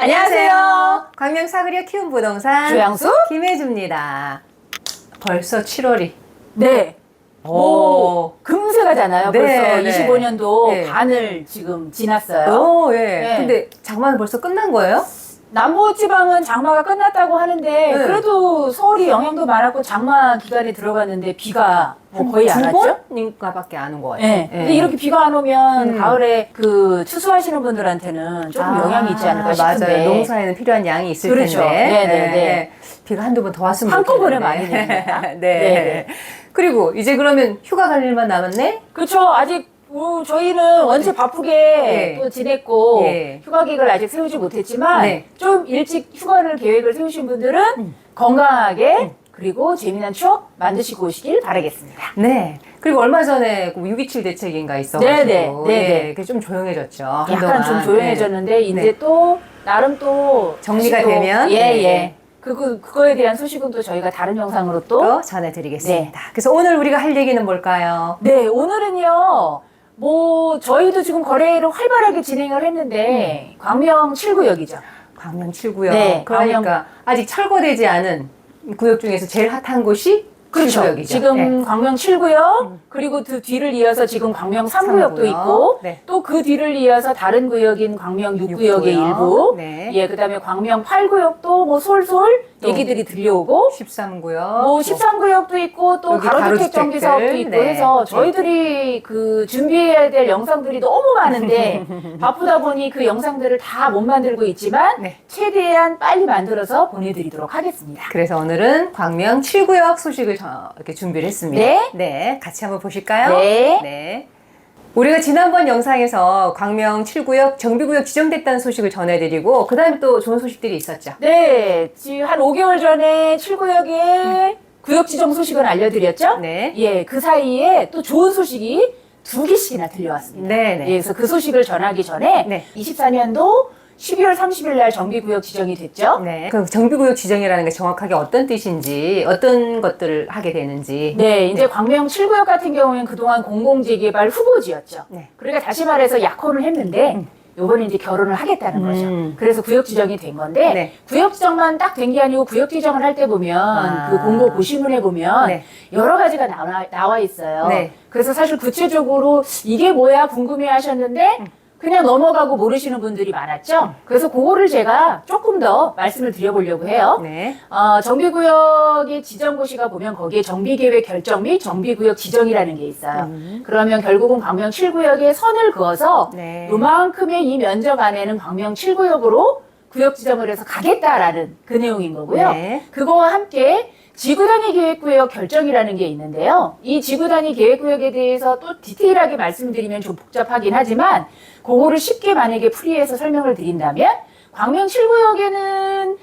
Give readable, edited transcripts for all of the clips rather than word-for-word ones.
안녕하세요. 광명 사그리어 키움 부동산 조양수 김혜주입니다. 벌써 7월이. 네. 오, 금세 가잖아요. 네, 벌써 네. 25년도 네. 반을 지금 지났어요. 오, 예. 네. 근데 장마는 벌써 끝난 거예요? 남부지방은 장마가 끝났다고 하는데 네. 그래도 서울이 영향도 많았고 장마 기간에 들어갔는데 비가 뭐 거의 안 왔죠? 번인가밖에 안 온 것 같아요. 네. 근데 이렇게 비가 안 오면 가을에 그 추수하시는 분들한테는 조금 영향이 있지 않을까 싶은데. 맞아요. 농사에는 필요한 양이 있을 그렇죠. 텐데. 네네네. 비가 한두 번 더 왔으면 한꺼번에 좋겠는데. 많이 내립니다. 네. 네네. 그리고 이제 그러면 휴가 갈 일만 남았네? 그렇죠. 아직 저희는 원체 바쁘게 네. 또 지냈고 네. 휴가 계획을 아직 세우지 못했지만 네. 좀 일찍 휴가를 계획을 세우신 분들은 건강하게 그리고 재미난 추억 만드시고 오시길 바라겠습니다. 네. 그리고 얼마 전에 6.27 대책인가 있어가지고. 네네. 네네. 그게 좀 조용해졌죠. 약간 한동안. 좀 조용해졌는데 이제 네. 또 나름 또 정리가 다시 또 되면? 예. 네. 그거에 대한 소식은 또 저희가 다른 영상으로 또 전해드리겠습니다. 그래서 오늘 우리가 할 얘기는 뭘까요? 네, 오늘은요, 저희도 지금 거래를 활발하게 진행을 했는데, 광명 7구역이죠. 광명 7구역. 네, 그러니까 아직 철거되지 않은 구역 중에서 제일 핫한 곳이 그렇죠. 7구역이죠. 지금 광명 7구역, 그리고 그 뒤를 이어서 지금 광명 3구역도 3구역. 있고, 네. 또 그 뒤를 이어서 다른 구역인 광명 6구역의 6구역. 일부, 네. 예, 그 다음에 광명 8구역도 뭐 솔솔 또 얘기들이 들려오고, 13구역. 뭐 13구역도 있고 또 여기 가로주택 정비 사업도 가로주택들. 있고 네. 해서 저희들이 그 준비해야 될 영상들이 너무 많은데 바쁘다 보니 그 영상들을 다 못 만들고 있지만 네. 최대한 빨리 만들어서 보내드리도록 하겠습니다. 그래서 오늘은 광명 7구역 소식을 이렇게 준비를 했습니다. 네. 네. 같이 한번 보실까요? 네. 네. 우리가 지난번 영상에서 광명 7구역 정비구역 지정됐다는 소식을 전해드리고 그 다음에 또 좋은 소식들이 있었죠. 네, 지금 한 5개월 전에 7구역의 구역 지정 소식을 알려드렸죠? 네. 예, 그 사이에 또 좋은 소식이 2개씩이나 들려왔습니다. 네네. 예, 그래서 그 소식을 전하기 전에 네. 24년도 12월 30일 날 정비구역 지정이 됐죠? 네. 그 정비구역 지정이라는 게 정확하게 어떤 뜻인지, 어떤 것들을 하게 되는지. 네, 이제 광명 7구역 같은 경우에는 그동안 공공재개발 후보지였죠. 네. 그러니까 다시 말해서 약혼을 했는데 요번에 이제 결혼을 하겠다는 거죠. 그래서 구역 지정이 된 건데 네. 구역 지정만 딱 된 게 아니고 구역 지정을 할 때 보면 그 공고 고시문에 보면 네. 여러 가지가 나와 있어요. 네. 그래서 사실 구체적으로 이게 뭐야 궁금해 하셨는데 그냥 넘어가고 모르시는 분들이 많았죠. 그래서 그거를 제가 조금 더 말씀을 드려보려고 해요. 네. 정비구역의 지정고시가 보면 거기에 정비계획 결정 및 정비구역 지정이라는 게 있어요. 그러면 결국은 광명 7구역에 선을 그어서 네. 요만큼의 이 면적 안에는 광명 7구역으로 구역 지정을 해서 가겠다라는 그 내용인 거고요. 네. 그거와 함께 지구단위 계획구역 결정이라는 게 있는데요. 이 지구단위 계획구역에 대해서 또 디테일하게 말씀드리면 좀 복잡하긴 하지만 그거를 쉽게 만약에 풀이해서 설명을 드린다면 광명 7구역에는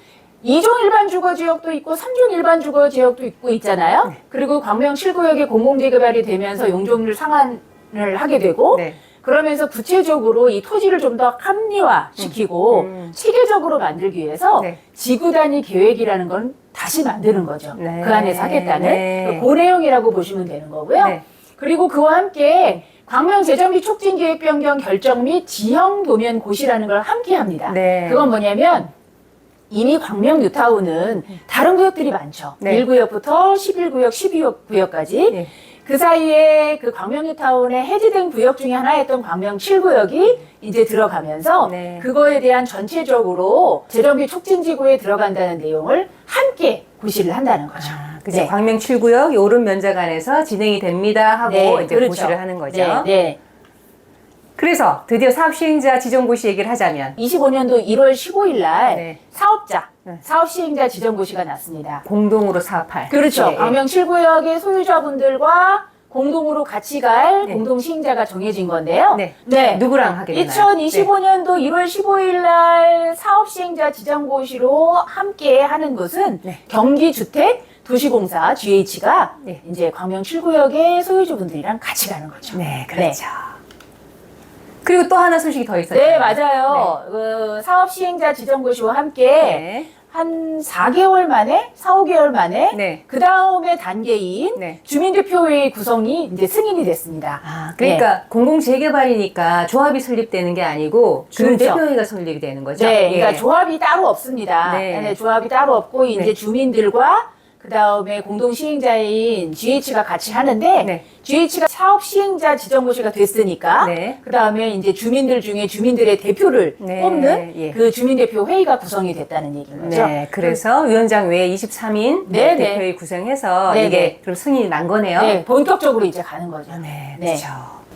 2종 일반 주거지역도 있고 3종 일반 주거지역도 있고 있잖아요. 그리고 광명 7구역에 공공재개발이 되면서 용적률 상한을 하게 되고 네. 그러면서 구체적으로 이 토지를 좀 더 합리화시키고 체계적으로 만들기 위해서 네. 지구단위 계획이라는 건 다시 만드는 거죠. 네. 그 안에서 하겠다는 네. 그 내용이라고 보시면 되는 거고요. 네. 그리고 그와 함께 광명 재정비 촉진 계획 변경 결정 및 지형 도면 고시라는 걸 함께 합니다. 네. 그건 뭐냐면 이미 광명 뉴타운은 다른 구역들이 많죠. 네. 1구역부터 11구역, 12구역까지 네. 그 사이에 그 광명 뉴타운의 해제된 구역 중에 하나였던 광명 7구역이 이제 들어가면서 네. 그거에 대한 전체적으로 재정비 촉진지구에 들어간다는 내용을 함께 고시를 한다는 거죠. 그죠. 네. 광명 7구역 요런 면적 안에서 진행이 됩니다 하고 네, 이제 그렇죠. 고시를 하는 거죠. 네, 네. 그래서 드디어 사업시행자 지정고시 얘기를 하자면 25년도 1월 15일 날 네. 사업자, 네. 사업시행자 지정고시가 났습니다. 공동으로 사업할. 그렇죠. 네. 광명 7구역의 소유자분들과 공동으로 같이 갈 네. 공동시행자가 정해진 건데요. 네. 누구랑 하게 되나요? 2025년도 1월 15일 날 사업시행자 지정고시로 함께 하는 곳은 네. 경기주택 도시공사 GH가 네. 이제 광명 7구역의 소유주분들이랑 같이 가는 거죠. 네, 그렇죠. 그리고 또 하나 소식이 더 있었죠. 네, 맞아요. 그 사업시행자 지정고시와 함께 네. 한 4개월 만에, 4, 5개월 만에 네. 그 다음에 단계인 네. 주민대표회의 구성이 이제 승인이 됐습니다. 아, 그러니까 공공재개발이니까 조합이 설립되는 게 아니고 주민대표회의가 설립이 되는 거죠? 네, 예. 그러니까 조합이 따로 없습니다. 네. 네, 조합이 따로 없고 이제 네. 주민들과 그 다음에 공동 시행자인 GH가 같이 하는데 네. GH가 사업 시행자 지정고시가 됐으니까 네. 그 다음에 이제 주민들 중에 주민들의 대표를 네. 뽑는 예. 그 주민대표 회의가 구성이 됐다는 얘기인 거죠. 네, 그래서 위원장 외에 23인 네, 네. 대표회의 구성해서 네, 이게 네. 그럼 승인이 난 거네요. 네, 본격적으로 이제 가는 거죠. 네, 네. 그렇죠.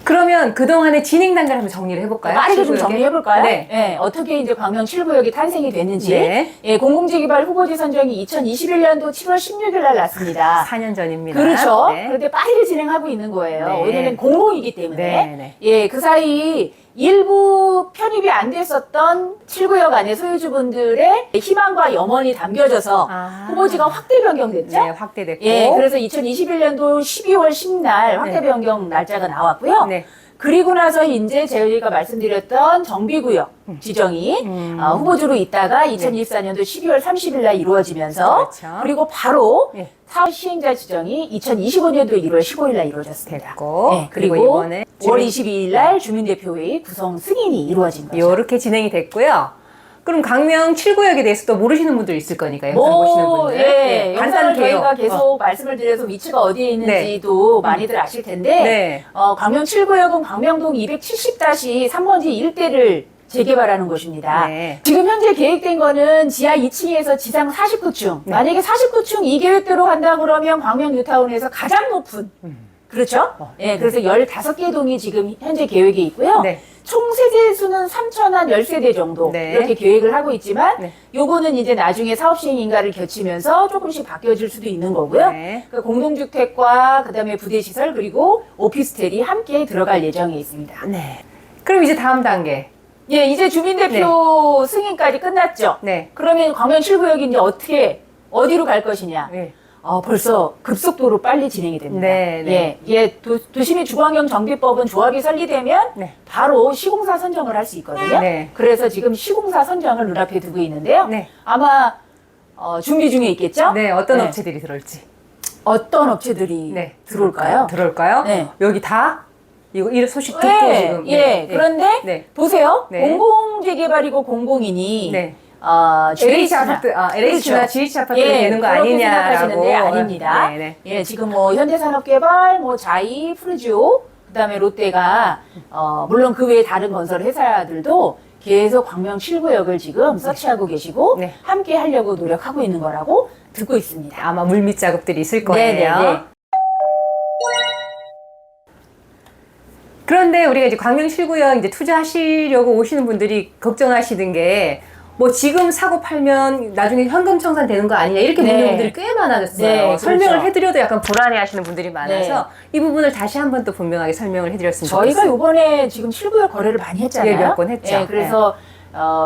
그러면 그동안의 진행 단계를 한번 정리를 해볼까요? 빠르게 좀 7구역에? 정리해볼까요? 네. 어떻게 이제 광명 7구역이 탄생이 됐는지. 네. 예, 공공재개발 후보지 선정이 2021년도 7월 16일 날 났습니다. 4년 전입니다. 그렇죠. 네. 그런데 빠르게 진행하고 있는 거예요. 네. 왜냐면 공공이기 때문에. 네, 네. 예, 그 사이 일부 편입이 안 됐었던 7구역 안에 소유주분들의 희망과 염원이 담겨져서 아. 후보지가 확대 변경됐죠. 네, 확대됐고. 예, 그래서 2021년도 12월 10날 확대 네. 변경 날짜가 나왔고요. 네. 그리고 나서 이제 저희가 말씀드렸던 정비구역 지정이 후보지로 있다가 2024년도 12월 30일 날 이루어지면서 그렇죠. 그리고 바로 예. 사업 시행자 지정이 2025년도 1월 15일 날 이루어졌습니다. 됐고. 네, 그리고 그리고 이번에 5월 22일 날 주민대표회의 구성 승인이 이루어진 거죠. 요렇게 진행이 됐고요. 그럼 광명 7구역에 대해서 또 모르시는 분들 있을 거니까 영상 보시는 분들. 예, 영상을 저희가 개요. 계속 말씀을 드려서 위치가 어디에 있는지도 많이들 아실 텐데 네. 광명 7구역은 광명동 270-3번지 일대를 재개발하는 곳입니다. 네. 지금 현재 계획된 거는 지하 2층에서 지상 49층. 네. 만약에 49층 이 계획대로 한다 그러면 광명 뉴타운에서 가장 높은 그렇죠? 예, 그래서 15개 동이 지금 현재 계획에 있고요. 네. 총 세대 수는 3천 한 10세대 정도 네. 이렇게 계획을 하고 있지만 네. 요거는 이제 나중에 사업 시행 인가를 거치면서 조금씩 바뀌어질 수도 있는 거고요. 네. 그 공동주택과 그다음에 부대시설 그리고 오피스텔이 함께 들어갈 예정에 있습니다. 네. 그럼 이제 다음 단계. 예, 이제 주민대표 승인까지 끝났죠. 네. 그러면 광명 7구역이 이제 어디로 갈 것이냐. 네. 벌써 급속도로 빨리 진행이 됩니다. 네, 네. 예, 도시및 주거환경 정비법은 조합이 설립되면 네. 바로 시공사 선정을 할 수 있거든요. 네. 그래서 지금 시공사 선정을 눈앞에 두고 있는데요. 네. 아마 준비 중에 있겠죠? 네, 어떤 네. 업체들이 들어올지. 어떤 업체들이 네. 들어올까요? 들어올까요? 네. 여기 다? 이거 소식 듣고 네, 지금. 예. 네. 그런데 네. 보세요. 네. 공공재개발이고 공공이니 네. GH LH 나. 아파트, LH나 그렇죠. GH 아파트가 되는 거 그렇게 아니냐라고. 생각하시는데 아닙니다. 네, 네. 예, 지금 뭐 현대산업개발, 뭐 자이, 푸르지오, 그다음에 롯데가 물론 그 외에 다른 건설 회사들도 계속 광명 7구역을 지금 서치하고 계시고 네. 함께 하려고 노력하고 있는 거라고 듣고 있습니다. 아마 물밑 작업들이 있을 거예요. 네네네. 그런데 우리가 이제 광명 7구역 이제 투자하시려고 오시는 분들이 걱정하시는 게 뭐 지금 사고 팔면 나중에 현금 청산되는 거 아니냐 이렇게 묻는 네. 분들이 꽤 많아졌어요. 네, 그렇죠. 설명을 해드려도 약간 불안해하시는 분들이 많아서 이 부분을 다시 한번 또 분명하게 설명을 해드렸으면 저희가 좋겠어요. 요번에 지금 7구역 거래를 많이 했잖아요. 예, 몇건 했죠. 예, 그래서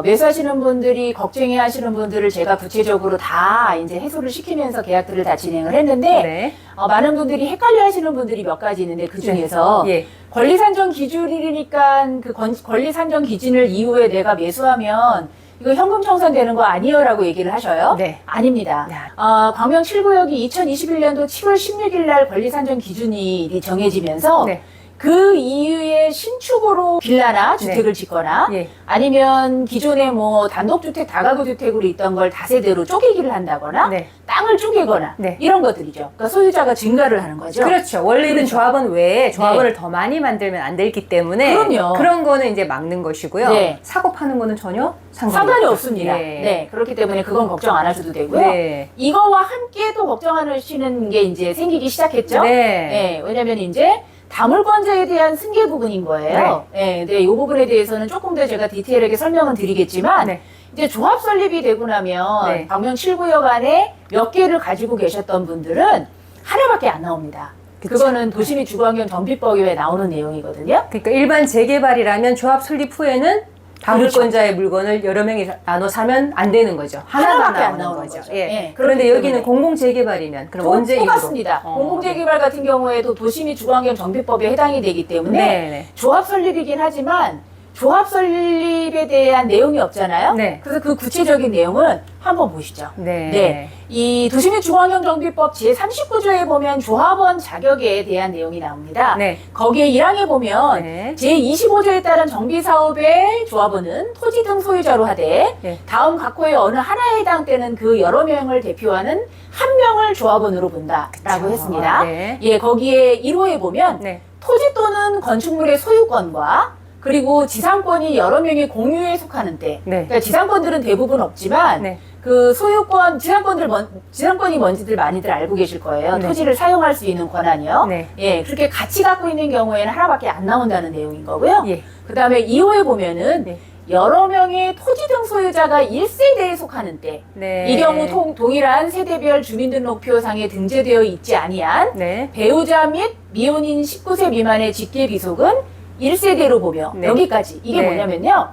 매수하시는 분들이 걱정해 하시는 분들을 제가 구체적으로 다 이제 해소를 시키면서 계약들을 다 진행을 했는데 네. 많은 분들이 헷갈려 하시는 분들이 몇 가지 있는데 그 중에서 예. 권리 산정 기준이니까 그 권리 산정 기준을 이후에 내가 매수하면 이거 현금 청산되는 거 아니에요라고 얘기를 하셔요. 네. 아닙니다. 네. 광명 7구역이 2021년도 7월 16일 날 권리 산정 기준이 정해지면서 네. 그 이후에 신축으로 빌라나 주택을 짓거나 예. 아니면 기존에 뭐 단독주택, 다가구 주택으로 있던 걸 다세대로 쪼개기를 한다거나 네. 땅을 쪼개거나 네. 이런 것들이죠. 그러니까 소유자가 증가를 하는 거죠. 그렇죠. 원래는 그렇죠. 조합원 외에 조합원을 더 많이 만들면 안 되기 때문에 그럼요. 그런 거는 이제 막는 것이고요. 네. 사고 파는 거는 전혀 상관이 없습니다. 예. 네. 그렇기 때문에 그건 걱정 안 하셔도 되고요. 네. 이거와 함께 또 걱정하시는 게 이제 생기기 시작했죠. 네. 왜냐면 이제 다물권자에 대한 승계 부분인 거예요. 네. 이 부분에 대해서는 조금 더 제가 디테일하게 설명은 드리겠지만 네. 이제 조합 설립이 되고 나면 네. 광명 7구역 안에 몇 개를 가지고 계셨던 분들은 하나밖에 안 나옵니다. 그쵸. 그거는 도시및 주거환경 정비법에 나오는 내용이거든요. 그러니까 일반 재개발이라면 조합 설립 후에는 다물권자의 물건을 여러 명이 나눠 사면 안 되는 거죠. 하나만 하나밖에 안 나오는 나오는 거죠. 거죠. 예. 예, 그런데 그렇기 여기는 때문에. 공공 재개발이면 그럼 언제 이후로? 똑같습니다. 공공재개발 같은 경우에도 도시및 주거환경 정비법에 해당이 되기 때문에 네. 조합 설립이긴 하지만 조합 설립에 대한 내용이 없잖아요. 네. 그래서 그 구체적인 내용은 한번 보시죠. 네. 이 도시및 중앙형정비법 제39조에 보면 조합원 자격에 대한 내용이 나옵니다. 네. 거기에 1항에 보면 네. 제25조에 따른 정비사업의 조합원은 토지 등 소유자로 하되 네. 다음 각호의 어느 하나에 해당되는 그 여러 명을 대표하는 한 명을 조합원으로 본다라고 그쵸. 했습니다. 네. 예, 거기에 1호에 보면 네. 토지 또는 건축물의 소유권과 그리고 지상권이 여러 명의 공유에 속하는 때, 네. 그러니까 지상권들은 대부분 없지만 네. 그 소유권, 지상권이 뭔지들 많이들 알고 계실 거예요. 네. 토지를 사용할 수 있는 권한이요. 네. 예, 그렇게 같이 갖고 있는 경우에는 하나밖에 안 나온다는 내용인 거고요. 예. 그 다음에 2호에 보면은 네. 여러 명의 토지 등 소유자가 1세대에 속하는 때, 네. 이 경우 동일한 세대별 주민등록표상에 등재되어 있지 아니한 네. 배우자 및 미혼인 19세 미만의 직계 비속은 1세대로 보며 네. 여기까지. 이게 네. 뭐냐면요.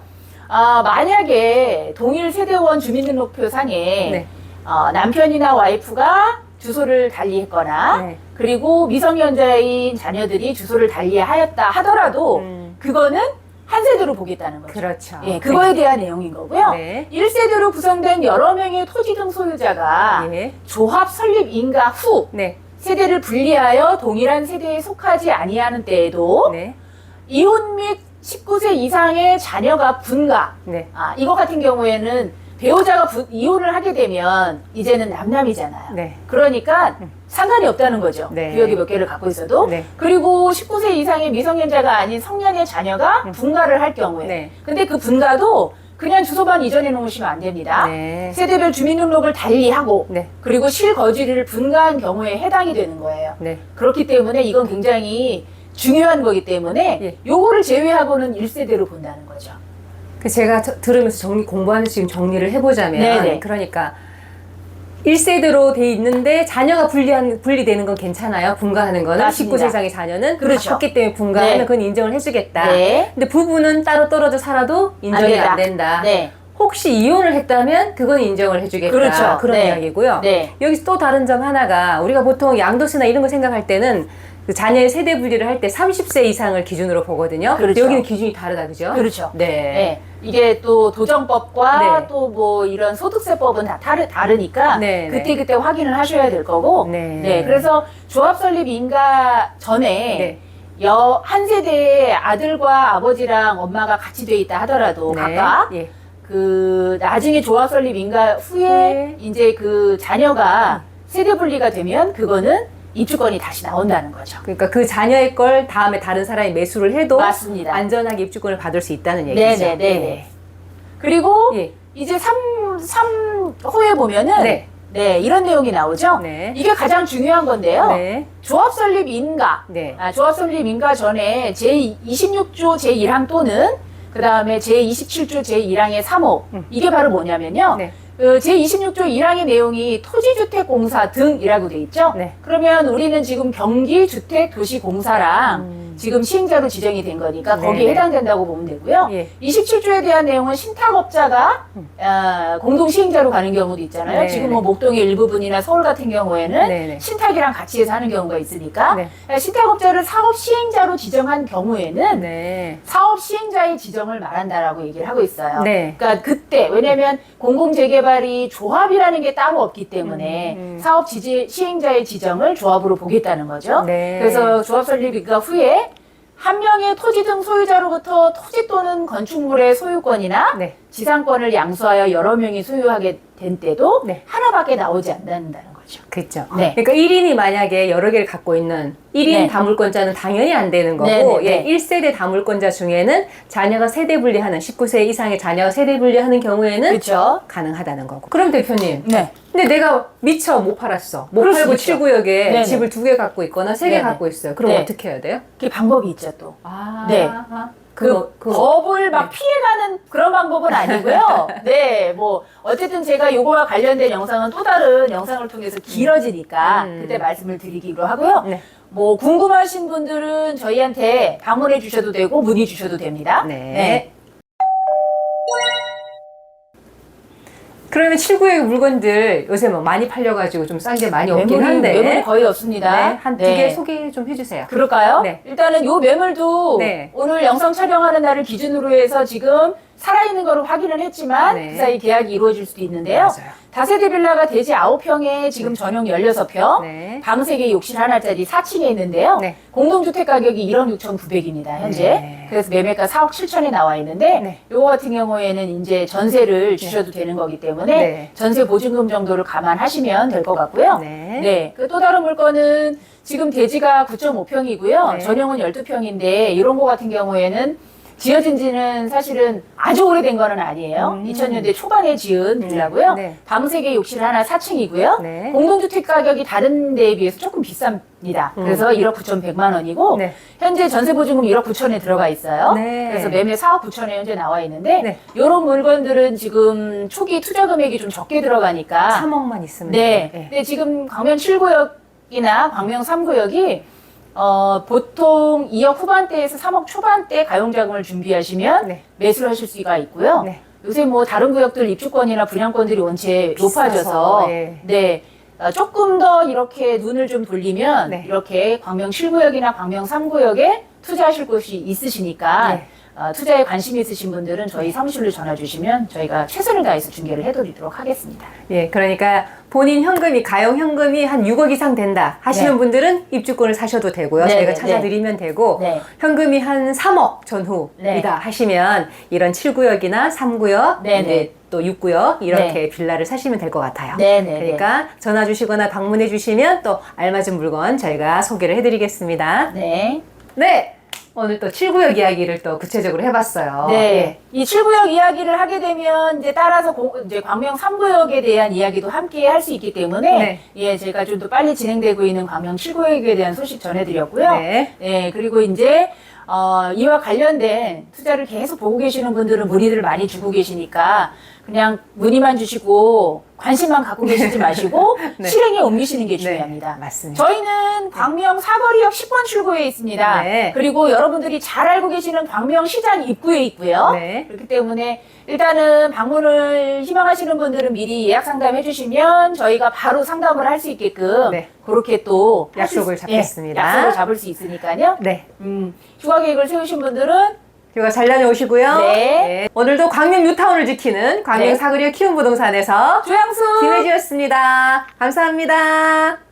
만약에 동일 세대원 주민등록표 상에 네. 남편이나 와이프가 주소를 달리했거나 네. 그리고 미성년자인 자녀들이 주소를 달리하였다 하더라도 그거는 한 세대로 보겠다는 거죠. 그렇죠. 예, 그거에 대한 내용인 거고요. 네. 1세대로 구성된 여러 명의 토지 등 소유자가 예. 조합 설립 인가 후 네. 세대를 분리하여 동일한 세대에 속하지 아니하는 때에도 네. 이혼 및 19세 이상의 자녀가 분가. 네. 이거 같은 경우에는 배우자가 이혼을 하게 되면 이제는 남남이잖아요. 네. 그러니까 상관이 없다는 거죠. 네. 구역이 몇 개를 갖고 있어도. 네. 그리고 19세 이상의 미성년자가 아닌 성년의 자녀가 분가를 할 경우에. 네. 근데 그 분가도 그냥 주소만 이전해 놓으시면 안 됩니다. 네. 세대별 주민등록을 달리하고 네. 그리고 실거주를 분가한 경우에 해당이 되는 거예요. 네. 그렇기 때문에 이건 굉장히 중요한 거기 때문에 예. 요거를 제외하고는 1세대로 본다는 거죠. 그 제가 들으면서 공부하면서 지금 정리를 해보자면, 네네. 그러니까 1세대로 돼 있는데 자녀가 분리되는 건 괜찮아요. 분가하는 거는 맞습니다. 19세 이상의 자녀는 그렇죠. 바꿨기 때문에 분가하면 네. 그건 인정을 해주겠다. 네. 근데 부부는 따로 떨어져 살아도 인정이 안 된다. 네. 혹시 이혼을 했다면 그건 인정을 해주겠다. 그렇죠. 그런 네. 이야기고요. 네. 여기서 또 다른 점 하나가 우리가 보통 양도세나 이런 거 생각할 때는 그 자녀의 세대 분리를 할 때 30세 이상을 기준으로 보거든요. 그렇죠. 여기는 기준이 다르다, 그죠? 그렇죠. 네. 네. 이게 또 도정법과 네. 또 뭐 이런 소득세법은 다 다르니까 네, 그때 확인을 하셔야 될 거고. 네. 그래서 조합 설립 인가 전에 네. 한 세대의 아들과 아버지랑 엄마가 같이 돼 있다 하더라도 네. 각각 예. 그 나중에 조합 설립 인가 후에 이제 그 자녀가 세대 분리가 되면 그거는 입주권이 다시 나온다는 거죠. 그러니까 그 자녀의 걸 다음에 다른 사람이 매수를 해도 맞습니다. 안전하게 입주권을 받을 수 있다는 얘기죠. 네네네. 그리고 예. 이제 3호에 보면은 네. 이런 내용이 나오죠. 네. 이게 가장 중요한 건데요. 네. 조합 설립 인가. 네. 조합 설립 인가 전에 제26조 제1항 또는 그 다음에 제27조 제1항의 3호. 이게 바로 뭐냐면요. 네. 제26조 1항의 내용이 토지주택공사 등이라고 돼 있죠. 네. 그러면 우리는 지금 경기주택도시공사랑 지금 시행자로 지정이 된 거니까 네, 거기에 네. 해당된다고 보면 되고요. 예. 27조에 대한 내용은 신탁업자가 공동 시행자로 가는 경우도 있잖아요. 네, 지금 네. 뭐 목동의 일부분이나 서울 같은 경우에는 네, 네. 신탁이랑 같이 해서 하는 경우가 있으니까 네. 신탁업자를 사업 시행자로 지정한 경우에는 네. 사업 시행자의 지정을 말한다라고 얘기를 하고 있어요. 네. 그러니까 그때 왜냐하면 공공재개발이 조합이라는 게 따로 없기 때문에 사업 시행자의 지정을 조합으로 보겠다는 거죠. 네. 그래서 조합 설립인가 후에 한 명의 토지 등 소유자로부터 토지 또는 건축물의 소유권이나 네. 지상권을 양수하여 여러 명이 소유하게 된 때도 네. 하나밖에 나오지 않는다는 거죠. 그렇죠. 네. 그러니까 1인이 만약에 여러 개를 갖고 있는 1인 네. 다물권자는 당연히 안 되는 거고, 네, 네, 예, 네. 1세대 다물권자 중에는 자녀가 세대 분리하는 19세 이상의 자녀가 세대 분리하는 경우에는 그렇죠. 가능하다는 거고. 그럼 대표님, 네. 근데 내가 미처 못 팔았어. 못 그럴 수 팔고 있죠. 7구역에 네네. 집을 2개 갖고 있거나 3개 네네. 갖고 있어요. 그럼 네. 어떻게 해야 돼요? 그게 방법이 있죠 또. 네. 그거 법을 막 피해가는 그런 방법은 아니고요. 네, 뭐 어쨌든 제가 요거와 관련된 영상은 또 다른 영상을 통해서 길어지니까 그때 말씀을 드리기로 하고요. 네. 뭐 궁금하신 분들은 저희한테 방문해 주셔도 되고 문의 주셔도 됩니다. 네. 그러면 7구역 물건들 요새 뭐 많이 팔려가지고 좀 싼 게 많이 없긴 한데. 매물이 거의 없습니다. 네, 한 두 개 소개 좀 해주세요. 그럴까요? 네. 일단은 요 매물도 네. 오늘 영상 촬영하는 날을 기준으로 해서 지금 살아있는 거로 확인을 했지만 네. 그 사이 계약이 이루어질 수도 있는데요. 맞아요. 다세대 빌라가 대지 9평에 지금 전용 16평, 네. 방 3개 욕실 하나짜리 4층에 있는데요. 네. 공동주택 가격이 1억 6,900입니다, 현재. 네. 그래서 매매가 4억 7천에 나와 있는데, 네. 요거 같은 경우에는 이제 전세를 주셔도 되는 거기 때문에, 네. 전세 보증금 정도를 감안하시면 될 것 같고요. 네. 네. 그 또 다른 물건은 지금 대지가 9.5평이고요. 네. 전용은 12평인데, 이런 거 같은 경우에는 지어진 지는 사실은 아주 오래된 거는 아니에요. 2000년대 초반에 지은 빌라고요. 네. 방 3개 욕실 하나 4층이고요. 네. 공동주택 가격이 다른 데에 비해서 조금 비쌉니다. 그래서 1억 9,100만 원이고 네. 현재 전세보증금 1억 9천에 들어가 있어요. 네. 그래서 매매 4억 9천에 현재 나와 있는데 네. 이런 물건들은 지금 초기 투자 금액이 좀 적게 들어가니까 3억만 있으면. 네. 돼요. 근데 지금 광명 7구역이나 광명 3구역이 보통 2억 후반대에서 3억 초반대 가용자금을 준비하시면 네. 매수를 하실 수가 있고요. 네. 요새 뭐 다른 구역들 입주권이나 분양권들이 원체 비싸서, 높아져서 네. 네. 조금 더 이렇게 눈을 좀 돌리면 네. 이렇게 광명 7구역이나 광명 3구역에 투자하실 곳이 있으시니까 네. 투자에 관심이 있으신 분들은 저희 사무실로 전화 주시면 저희가 최선을 다해서 중개를 해드리도록 하겠습니다. 예, 그러니까 본인 현금이, 가용 현금이 한 6억 이상 된다 하시는 네. 분들은 입주권을 사셔도 되고요. 네, 저희가 네, 찾아드리면 되고, 네. 현금이 한 3억 전후이다 네. 하시면 이런 7구역이나 3구역, 네, 네. 이제 또 6구역 이렇게 빌라를 사시면 될 것 같아요. 네, 네, 그러니까 전화 주시거나 방문해 주시면 또 알맞은 물건 저희가 소개를 해드리겠습니다. 네. 네, 오늘 또 7구역 이야기를 또 구체적으로 해봤어요. 네. 예. 이 7구역 이야기를 하게 되면 이제 따라서 이제 광명 3구역에 대한 이야기도 함께 할 수 있기 때문에 네. 예, 제가 좀 더 빨리 진행되고 있는 광명 7구역에 대한 소식 전해드렸고요. 네. 네, 그리고 이제 이와 관련된 투자를 계속 보고 계시는 분들은 문의를 많이 주고 계시니까 그냥 문의만 주시고 관심만 갖고 계시지 마시고 네. 실행에 옮기시는 게 중요합니다. 네, 맞습니다. 저희는 광명 사거리역 10번 출구에 있습니다. 네. 그리고 여러분들이 잘 알고 계시는 광명시장 입구에 있고요. 네. 그렇기 때문에 일단은 방문을 희망하시는 분들은 미리 예약 상담해 주시면 저희가 바로 상담을 할 수 있게끔 네. 그렇게 또 약속을 하실 수- 잡겠습니다. 예, 약속을 잡을 수 있으니까요. 네. 휴가 계획을 세우신 분들은 휴가 잘 다녀오시고요. 네. 오늘도 광명 뉴타운을 지키는 광명 네. 사거리역 키움부동산에서 조양수 김혜지였습니다. 감사합니다.